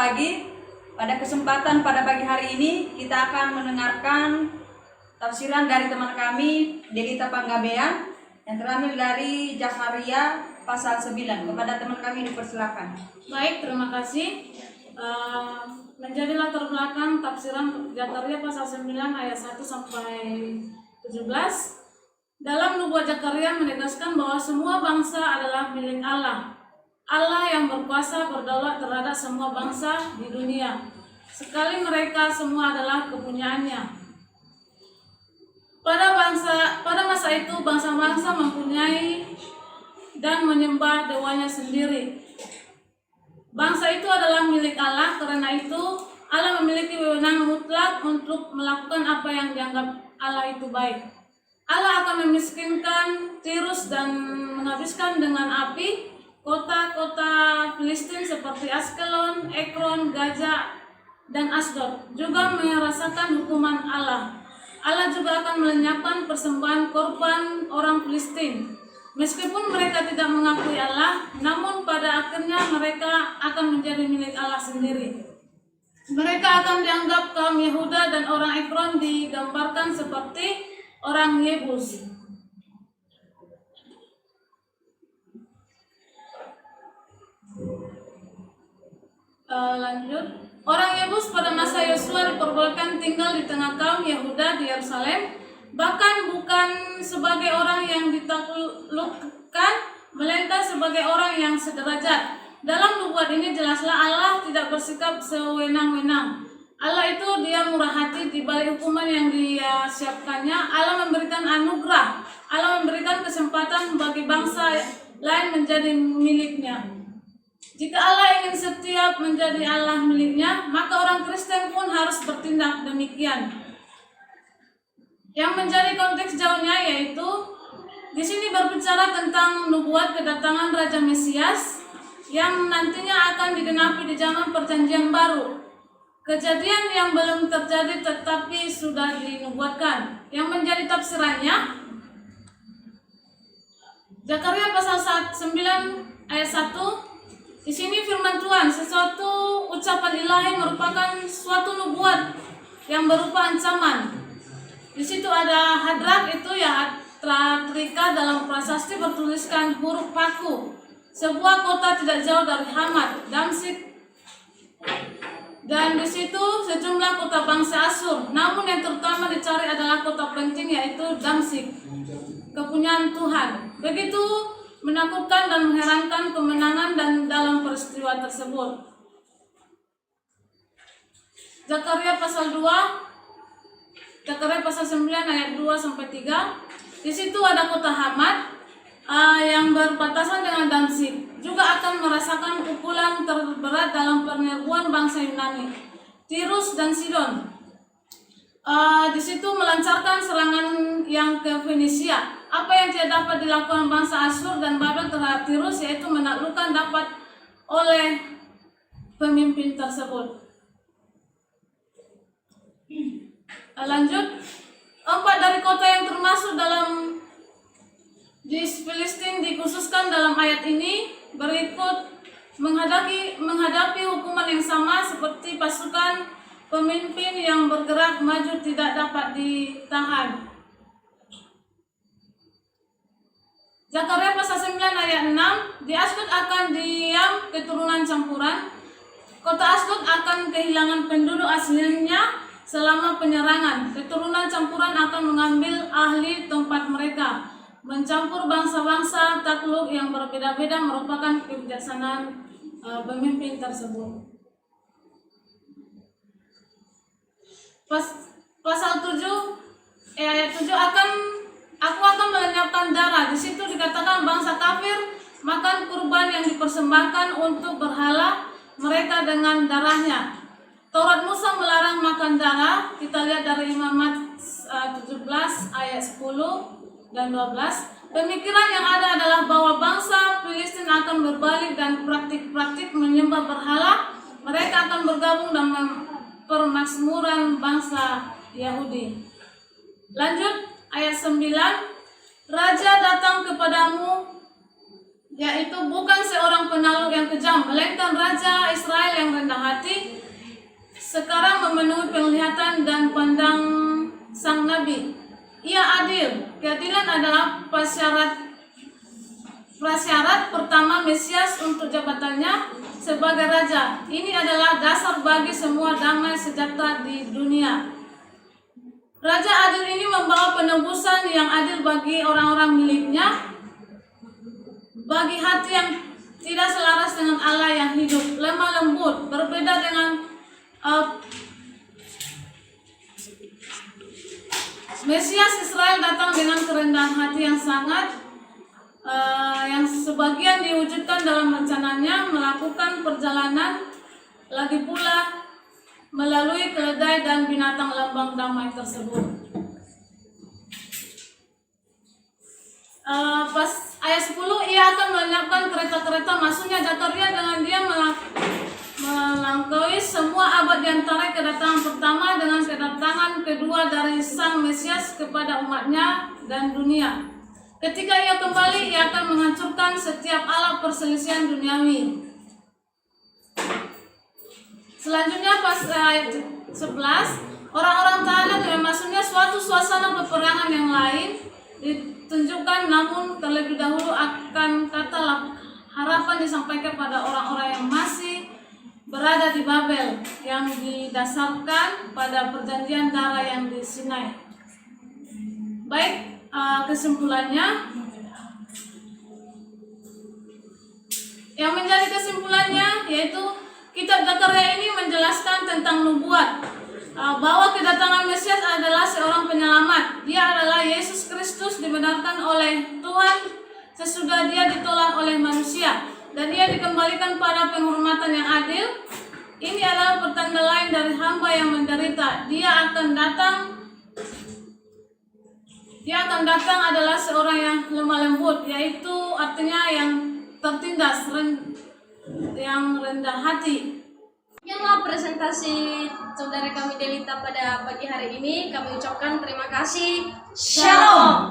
pagi. Pada kesempatan pada pagi hari ini kita akan mendengarkan tafsiran dari teman kami Delita Panggabean yang terambil dari Zakaria pasal 9. Kepada teman kami dipersilakan. Baik, terima kasih. Menjadi latar belakang tafsiran Zakaria pasal 9 ayat 1 sampai 17. Dalam nubuat Zakaria menegaskan bahwa semua bangsa adalah milik Allah. Allah yang berkuasa berdaulat terhadap semua bangsa di dunia. Sekali mereka semua adalah kepunyaannya. Pada masa itu bangsa-bangsa mempunyai dan menyembah dewanya sendiri. Bangsa itu adalah milik Allah, karena itu Allah memiliki wewenang mutlak untuk melakukan apa yang dianggap Allah itu baik. Allah akan memiskinkan Tirus dan menghabiskan dengan api kota-kota Filistin seperti Askelon, Ekron, Gaza, dan Asdod. Juga merasakan hukuman Allah. Allah juga akan melenyapkan persembahan korban orang Filistin. Meskipun mereka tidak mengakui Allah, namun pada akhirnya mereka akan menjadi milik Allah sendiri. Mereka akan dianggap kaum Yehuda, dan orang Ekron digambarkan seperti orang Yebus. Lanjut. Orang Yebus pada masa Yosua diperbolehkan tinggal di tengah kaum Yehuda di Yerusalem, bahkan bukan sebagai orang yang ditaklukkan, melainkan sebagai orang yang sederajat. Dalam nubuat ini jelaslah Allah tidak bersikap sewenang-wenang. Allah itu Dia murah hati di balik hukuman yang Dia siapkannya. Allah memberikan anugerah. Allah memberikan kesempatan bagi bangsa lain menjadi miliknya. Jika Allah ingin setiap menjadi Allah miliknya, maka orang Kristen pun harus bertindak demikian. Yang menjadi konteks jauhnya yaitu di sini berbicara tentang nubuat kedatangan Raja Mesias yang nantinya akan digenapi di zaman Perjanjian Baru. Kejadian yang belum terjadi tetapi sudah dinubuatkan. Yang menjadi tafsirannya Zakaria pasal 9 ayat 1. Di sini firman Tuhan, sesuatu ucapan ilahi merupakan suatu nubuat yang berupa ancaman. Di situ ada hadrak, itu ya Tratrika dalam prasasti bertuliskan huruf paku. Sebuah kota tidak jauh dari Hamat, Damsyik. Dan di situ sejumlah kota bangsa Asyur. Namun yang terutama dicari adalah kota penting, yaitu Damsyik, kepunyaan Tuhan. Begitu menakutkan dan mengherankan kemenangan dan dalam peristiwa tersebut. Zakaria pasal 2, Zakaria pasal 9 ayat 2 sampai 3. Di situ ada kota Hamat yang berbatasan dengan Damsyik. Juga akan merasakan pukulan terberat dalam penyerbuan bangsa Yunani, Tirus dan Sidon. Di situ melancarkan serangan yang ke Fenisia. Apa yang tidak dapat dilakukan bangsa Asyur dan Babel terhadap Tirus, yaitu menaklukkan dapat oleh pemimpin tersebut. Lanjut, 4 dari kota yang termasuk dalam di Filistin dikhususkan dalam ayat ini berikut menghadapi hukuman yang sama seperti pasukan pemimpin yang bergerak maju tidak dapat ditahan. Zakaria pasal 9 ayat 6. Di Asdod akan diam keturunan campuran. Kota Asdod akan kehilangan penduduk aslinya selama penyerangan. Keturunan campuran akan mengambil ahli tempat mereka. Mencampur bangsa-bangsa takluk yang berbeda-beda merupakan kebijaksanaan pemimpin tersebut. Pasal 7 ayat 7, Aku akan melenyapkan darah. Di situ dikatakan bangsa kafir makan kurban yang dipersembahkan untuk berhala mereka dengan darahnya. Taurat Musa melarang makan darah. Kita lihat dari Imamat 17 ayat 10 dan 12. Pemikiran yang ada adalah bahwa bangsa Filistin akan berbalik dan praktik-praktik menyembah berhala. Mereka akan bergabung dalam permakmuran bangsa Yahudi. Lanjut ayat 9. Raja datang kepadamu yaitu bukan seorang penakluk yang kejam, melainkan Raja Israel yang rendah hati, sekarang memenuhi penglihatan dan pandang sang nabi. Ia adil. Keadilan adalah prasyarat pertama Mesias untuk jabatannya sebagai raja. Ini adalah dasar bagi semua damai sejahtera di dunia. Raja adil ini membawa penebusan yang adil bagi orang-orang miliknya, bagi hati yang tidak selaras dengan Allah yang hidup, lemah lembut, berbeda dengan Mesias Israel datang dengan kerendahan hati yang sangat yang sebagian diwujudkan dalam rencananya melakukan perjalanan, lagi pula melalui keledai dan binatang lambang damai tersebut. Pas ayat 10, ia akan menyiapkan kereta-kereta, maksudnya Zakaria dengan dia melangkaui semua abad di antara kedatangan pertama dengan kedatangan kedua dari Sang Mesias kepada umatnya dan dunia. Ketika ia kembali, ia akan menghancurkan setiap alat perselisihan duniawi. Selanjutnya pas ayat 11, orang-orang tahanan, maksudnya suatu suasana peperangan yang lain ditunjukkan, namun terlebih dahulu akan kata harapan disampaikan pada orang-orang yang masih berada di Babel, yang didasarkan pada perjanjian darah yang di Sinai. Baik, kesimpulannya, yang menjadi kesimpulannya yaitu kitab Zakaria ini menjelaskan tentang nubuat, bahwa kedatangan Mesias adalah seorang penyelamat. Dia adalah Yesus Kristus, dibenarkan oleh Tuhan sesudah dia ditolak oleh manusia, dan dia dikembalikan pada penghormatan yang adil. Ini adalah pertanda lain dari hamba yang menderita. Dia akan datang adalah seorang yang lemah lembut, yaitu artinya yang tertindas, yang rendah hati. Demikianlah presentasi saudara kami Delita pada pagi hari ini. Kami ucapkan terima kasih. Shalom.